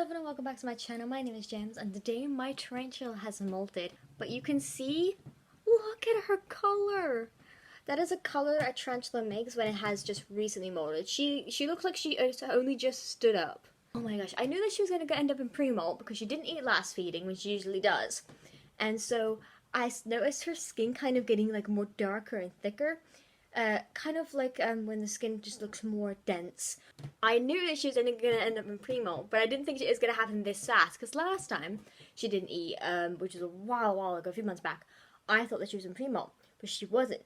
everyone and welcome back to my channel. My name is James and today my tarantula has molted. But you can see, look at her color. That is a color a tarantula makes when it has just recently molted. She looks like she only just stood up. Oh my gosh, I knew that she was going to end up in pre-molt because she didn't eat last feeding, which she usually does. And so I noticed her skin kind of getting like more darker and thicker. Kind of like when the skin just looks more dense. I knew that she was only going to end up in pre-molt, but I didn't think it was going to happen this fast, because last time she didn't eat, which was a while ago, a few months back, I thought that she was in pre-molt, but she wasn't.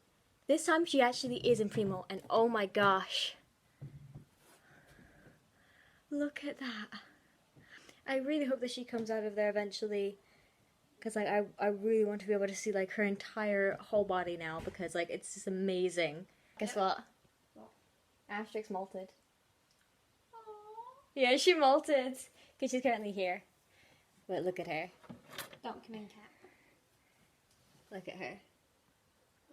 This time she actually is in pre-molt, and oh my gosh. Look at that. I really hope that she comes out of there eventually, because like I really want to be able to see like her entire whole body now, because like it's just amazing. Guess what? What? Asterix molted. Aww. Yeah, she molted because she's currently here. But look at her. Don't come in, cat. Look at her.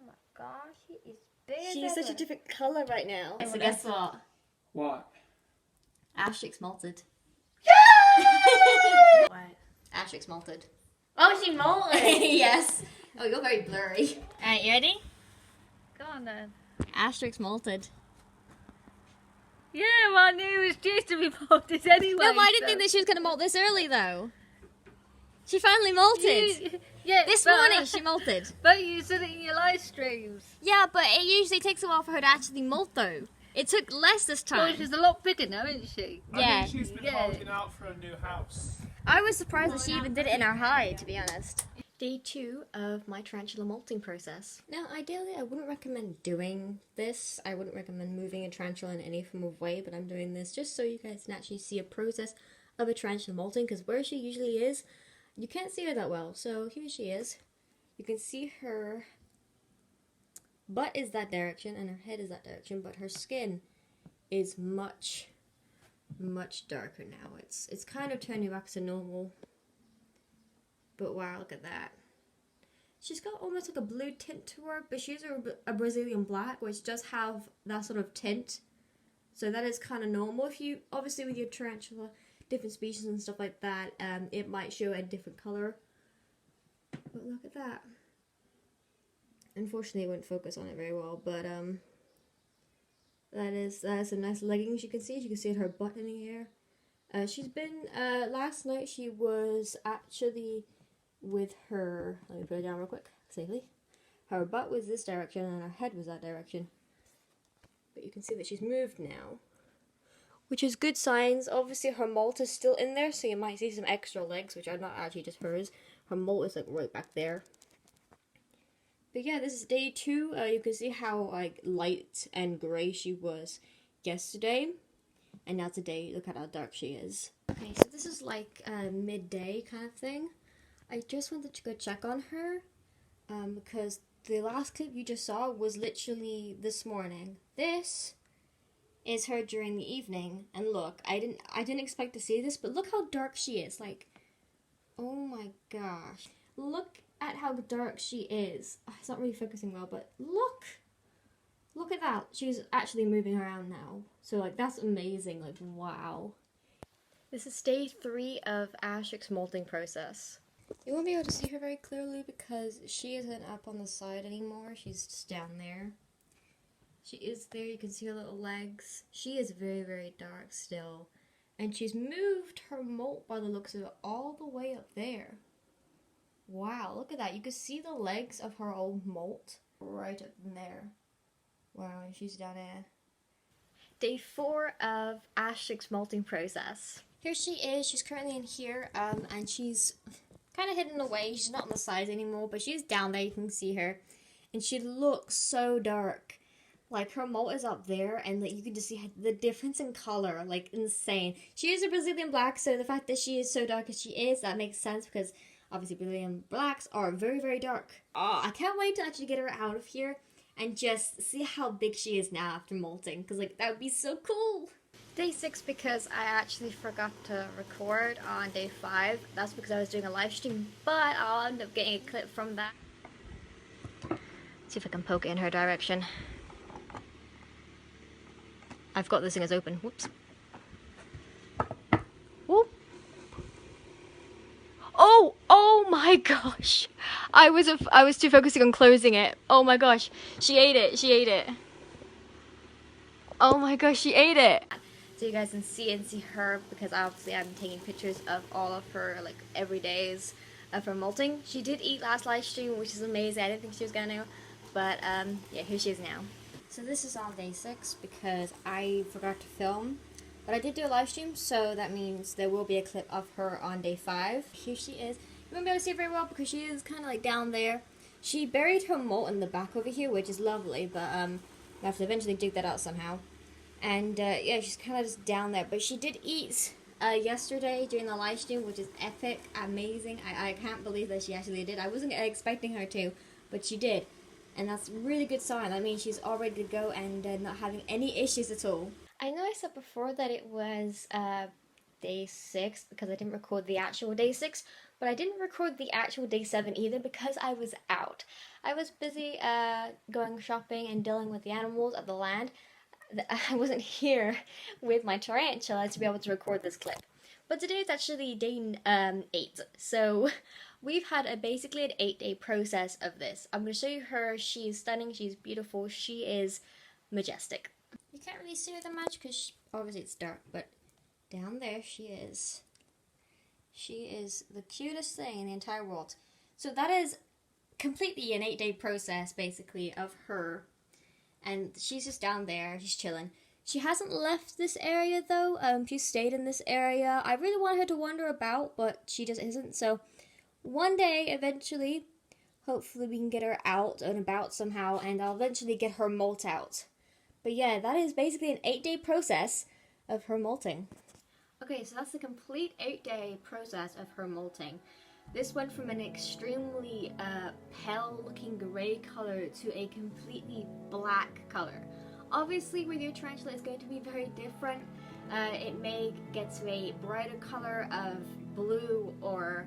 Oh my gosh, she is big. She's such a different color right now. So guess what? What? Asterix molted. What? Asterix molted. Oh, she molted. Yes. Oh, you're very blurry. Alright, you ready? Go on then. Asterix molted. Yeah, well, I knew it was due to be molted anyway. No, but I didn't think that she was going to molt this early, though. She finally molted. Yeah, This morning she molted. But you said it in your live streams. Yeah, but it usually takes a while for her to actually molt, though. It took less this Well, time. she's a lot bigger now, isn't she? Yeah. I think she's been holding out for a new house. I was surprised that she even did it in our hide, to be honest. Day 2 of my tarantula molting process. Now, ideally, I wouldn't recommend doing this. I wouldn't recommend moving a tarantula in any form of way, but I'm doing this just so you guys can actually see a process of a tarantula molting, because where she usually is, you can't see her that well. So here she is. You can see her butt is that direction and her head is that direction, but her skin is much darker now. It's kind of turning back to normal. But wow, look at that. She's got almost like a blue tint to her, but she's a Brazilian black, which does have that sort of tint. So that is kind of normal. If you, obviously with your tarantula, different species and stuff like that, it might show a different color. But look at that. Unfortunately, it won't focus on it very well, but that is some nice leggings you can see. You can see her butt in the air. She's been, last night she was actually with her, let me put her down real quick, safely. Her butt was this direction and her head was that direction. But you can see that she's moved now, which is good signs. Obviously her molt is still in there, so you might see some extra legs, which are not actually just hers. Her molt is like right back there. But yeah, this is day 2. You can see how like light and grey she was yesterday. And now today, look at how dark she is. Okay, so this is like midday kind of thing. I just wanted to go check on her. Because the last clip you just saw was literally this morning. This is her during the evening. And look, I didn't expect to see this, but look how dark she is. Like, oh my gosh. Look at how dark she is. It's not really focusing well, but look at that. She's actually moving around now. So like that's amazing. Like wow. This is day 3 of Asterix molting process. You won't be able to see her very clearly because she isn't up on the side anymore. She's just down there. She is there. You can see her little legs. She is very dark still. And she's moved her molt by the looks of it all the way up there. Wow, look at that. You can see the legs of her old molt right up in there. Wow, and she's down there. Day 4 of Asterix molting process. Here she is. She's currently in here, and she's kind of hidden away. She's not on the sides anymore, but she's down there. You can see her. And she looks so dark. Like, her molt is up there, and like, you can just see the difference in color. Like, insane. She is a Brazilian black, so the fact that she is so dark as she is, that makes sense, because obviously Brazilian blacks are very dark. Oh, I can't wait to actually get her out of here and just see how big she is now after molting, because like that would be so cool. Day 6, because I actually forgot to record on day 5. That's because I was doing a live stream, but I'll end up getting a clip from that. See if I can poke it in her direction. I've got this thing as open. Whoops. Whoop. my gosh. I was too focusing on closing it. Oh my gosh. She ate it. She ate it. Oh my gosh, she ate it. So you guys can see her, because obviously I'm taking pictures of all of her like everydays of her molting. She did eat last live stream, which is amazing. I didn't think she was gonna, but yeah, here she is now. So this is on day 6 because I forgot to film, but I did do a live stream, so that means there will be a clip of her on day 5. Here she is. You won't be able to see it very well because she is kind of like down there. She buried her molt in the back over here, which is lovely, but I have to eventually dig that out somehow. And yeah, she's kind of just down there, but she did eat yesterday during the live stream, which is epic, amazing. I can't believe that she actually did. I wasn't expecting her to, but she did. And that's a really good sign. I mean, she's all ready to go and not having any issues at all. I know I said before that it was day 6 because I didn't record the actual day 6, but I didn't record the actual day 7 either because I was out. I was busy going shopping and dealing with the animals at the land. I wasn't here with my tarantula to be able to record this clip. But today is actually day 8, so we've had basically an 8-day process of this. I'm going to show you her. She's stunning, she's beautiful, she is majestic. You can't really see her that much because obviously it's dark, but down there she is. She is the cutest thing in the entire world. So that is completely an 8-day process basically of her. And she's just down there, she's chilling. She hasn't left this area though, she stayed in this area. I really want her to wander about, but she just isn't. So one day, eventually, hopefully we can get her out and about somehow, and I'll eventually get her molt out. But yeah, that is basically an 8-day process of her molting. Okay, so that's the complete 8-day process of her molting. This went from an extremely pale looking grey color to a completely black color. Obviously with your tarantula it's going to be very different. It may get to a brighter color of blue or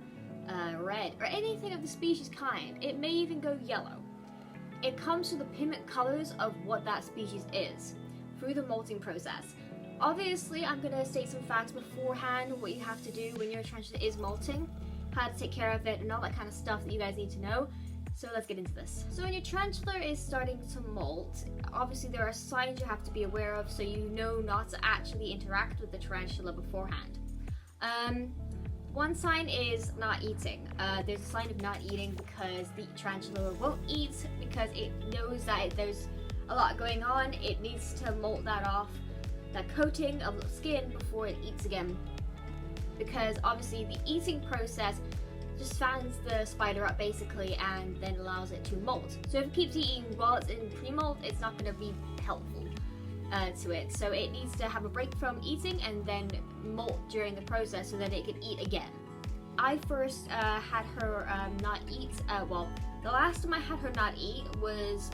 red or anything of the species kind. It may even go yellow. It comes to the pigment colors of what that species is through the molting process. Obviously I'm going to state some facts beforehand, what you have to do when your tarantula is molting, how to take care of it, and all that kind of stuff that you guys need to know. So let's get into this. So when your tarantula is starting to molt, obviously there are signs you have to be aware of so you know not to actually interact with the tarantula beforehand. One sign is not eating. There's a sign of not eating because the tarantula won't eat because it knows that there's a lot going on. It needs to molt that off, that coating of the skin, before it eats again. Because obviously the eating process just fans the spider up basically and then allows it to molt. So if it keeps eating while it's in pre-molt, it's not going to be helpful to it. So it needs to have a break from eating and then molt during the process so that it can eat again. I first had her not eat, well, the last time I had her not eat was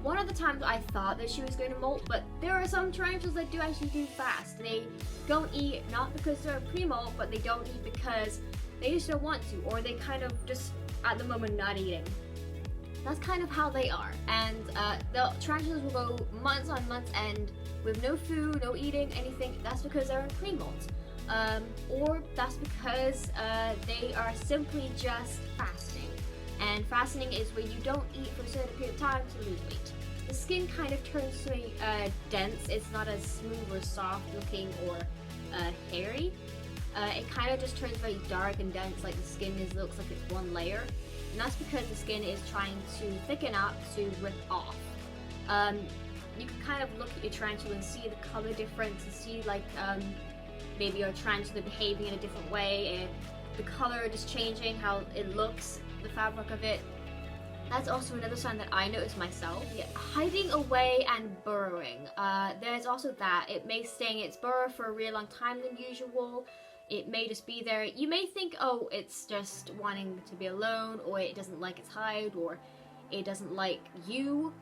one of the times I thought that she was going to molt, but there are some tarantulas that do actually do fast. They don't eat not because they're pre-molt, but they don't eat because they just don't want to, or they kind of just at the moment not eating. That's kind of how they are, and the tarantulas will go months on months and with no food, no eating, anything. That's because they're in pre-molt, or that's because they are simply just fasting. And fasting is where you don't eat for a certain period of time to lose weight. The skin kind of turns to dense. It's not as smooth or soft looking or hairy. It kind of just turns very dark and dense, like the skin looks like it's one layer. And that's because the skin is trying to thicken up to rip off. You can kind of look at your tarantula and see the color difference and see like maybe your tarantula behaving in a different way, and the color just changing, how it looks, the fabric of it. That's also another sign that I noticed myself. Yeah, hiding away and burrowing. There's also that. It may stay in its burrow for a really long time than usual. It may just be there. You may think, oh, it's just wanting to be alone, or it doesn't like its hide, or it doesn't like you.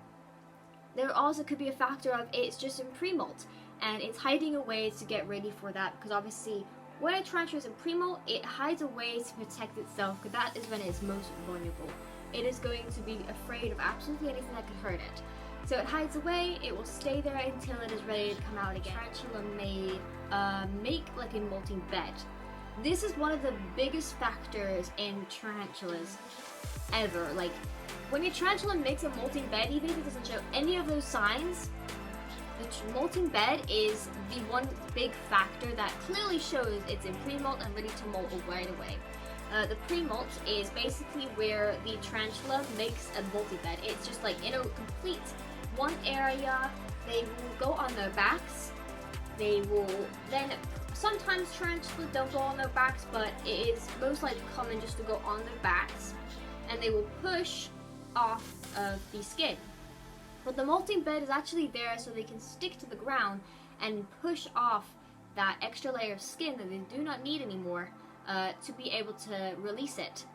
There also could be a factor of it's just in pre-molt, and it's hiding away to get ready for that, because obviously when a tarantula is in pre-molt, it hides away to protect itself, because that is when it's most vulnerable. It is going to be afraid of absolutely anything that could hurt it. So it hides away, it will stay there until it is ready to come out again. Tarantula may make like a molting bed. This is one of the biggest factors in tarantulas ever. Like, when your tarantula makes a molting bed, even if it doesn't show any of those signs, the molting bed is the one big factor that clearly shows it's in pre-molt and ready to molt right away. The pre-molt is basically where the tarantula makes a molting bed. It's just like in a complete one area. They will go on their backs. They will then, sometimes tarantulas don't go on their backs, but it is most likely common just to go on their backs, and they will push off of the skin. But the molting bed is actually there so they can stick to the ground and push off that extra layer of skin that they do not need anymore to be able to release it.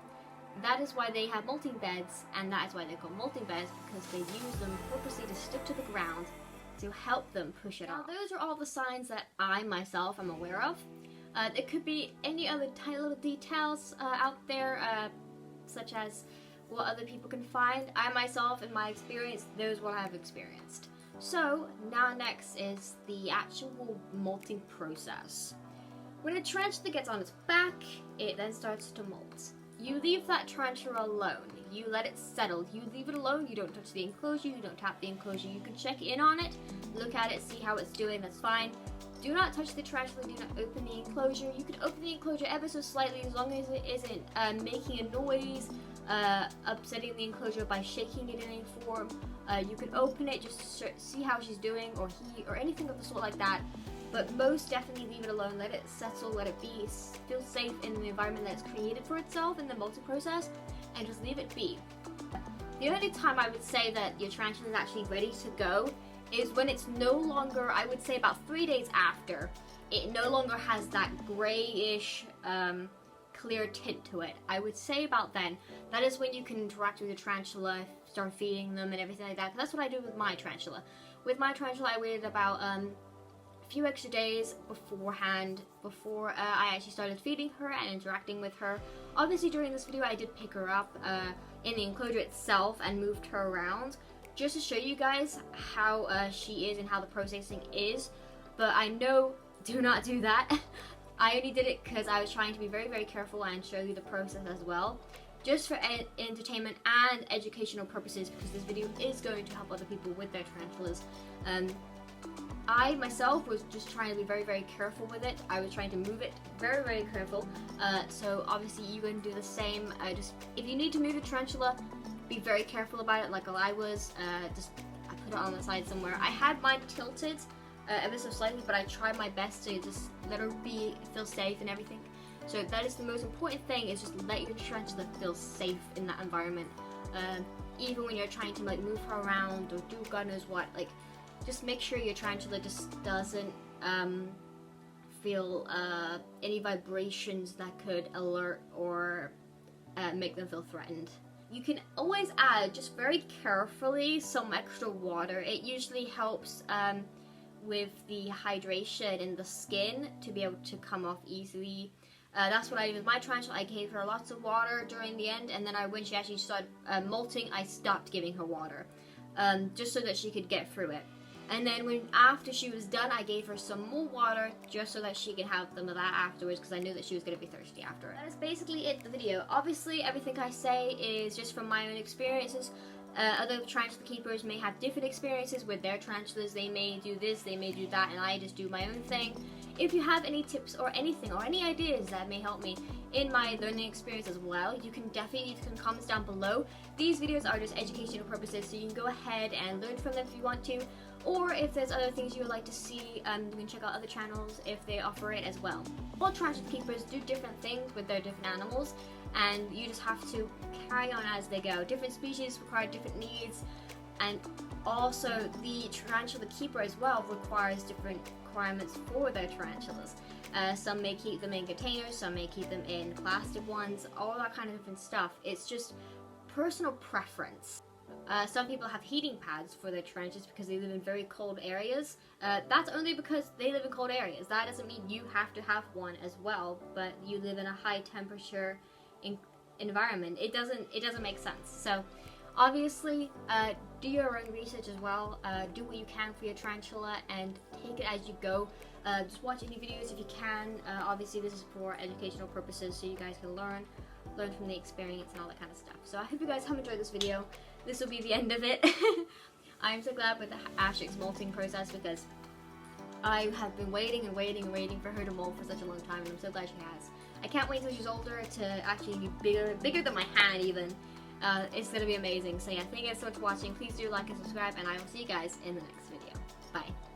That is why they have molting beds, and that is why they're called molting beds, because they use them purposely to stick to the ground to help them push it off. Now, those are all the signs that I myself am aware of. There could be any other tiny little details out there, such as what other people can find. I myself, in my experience, those are what I've experienced. So now next is the actual molting process. When a tarantula gets on its back, it then starts to molt. You leave that tarantula alone. You let it settle. You leave it alone. You don't touch the enclosure. You don't tap the enclosure. You can check in on it, look at it, see how it's doing. That's fine. Do not touch the tarantula. Do not open the enclosure. You can open the enclosure ever so slightly, as long as it isn't making a noise, upsetting the enclosure by shaking it in any form. You can open it just to see how she's doing, or he, or anything of the sort like that. But most definitely leave it alone. Let it settle. Let it be. Feel safe in the environment that it's created for itself in the molting process, and just leave it be. The only time I would say that your tarantula is actually ready to go is when it's no longer, I would say about 3 days after, it no longer has that grayish, clear tint to it. I would say about then. That is when you can interact with your tarantula, start feeding them and everything like that. That's what I do with my tarantula. With my tarantula, I waited about few extra days beforehand before I actually started feeding her and interacting with her. Obviously during this video I did pick her up in the enclosure itself and moved her around just to show you guys how she is and how the processing is, but I know, do not do that. I only did it because I was trying to be very, very careful and show you the process as well, just for entertainment and educational purposes, because this video is going to help other people with their tarantulas. I myself was just trying to be very, very careful with it. I was trying to move it very, very careful. So obviously you can do the same. Just if you need to move a tarantula, be very careful about it, like I was. I put it on the side somewhere. I had mine tilted ever so slightly, but I tried my best to just let her feel safe and everything. So that is the most important thing, is just let your tarantula feel safe in that environment. Even when you're trying to like move her around or do God knows what, like, just make sure your tarantula just doesn't feel any vibrations that could alert or make them feel threatened. You can always add, just very carefully, some extra water. It usually helps with the hydration in the skin to be able to come off easily. That's what I did with my tarantula. I gave her lots of water during the end, and then when she actually started molting, I stopped giving her water, just so that she could get through it. And then after she was done, I gave her some more water just so that she could have some of that afterwards, because I knew that she was going to be thirsty after it. That is basically it for the video. Obviously, everything I say is just from my own experiences. Other tarantula keepers may have different experiences with their tarantulas. They may do this, they may do that, and I just do my own thing. If you have any tips or anything or any ideas that may help me in my learning experience as well, you can definitely leave some comments down below. These videos are just educational purposes, so you can go ahead and learn from them if you want to. Or if there's other things you would like to see, you can check out other channels if they offer it as well. All tarantula keepers do different things with their different animals, and you just have to carry on as they go. Different species require different needs, and also the tarantula keeper as well requires different requirements for their tarantulas. Some may keep them in containers, some may keep them in plastic ones, all that kind of different stuff. It's just personal preference. Some people have heating pads for their tarantulas because they live in very cold areas. That's only because they live in cold areas. That doesn't mean you have to have one as well, but you live in a high temperature environment. It doesn't make sense. So obviously, do your own research as well. Do what you can for your tarantula and take it as you go. Just watch any videos if you can. Obviously this is for educational purposes, so you guys can learn from the experience and all that kind of stuff. So I hope you guys have enjoyed this video. This will be the end of it. I'm so glad with the Ashley's molting process, because I have been waiting and waiting and waiting for her to molt for such a long time, and I'm so glad she has. I can't wait till she's older to actually be bigger than my hand even. It's gonna be amazing. So yeah, thank you guys so much for watching. Please do like and subscribe, and I will see you guys in the next video. Bye.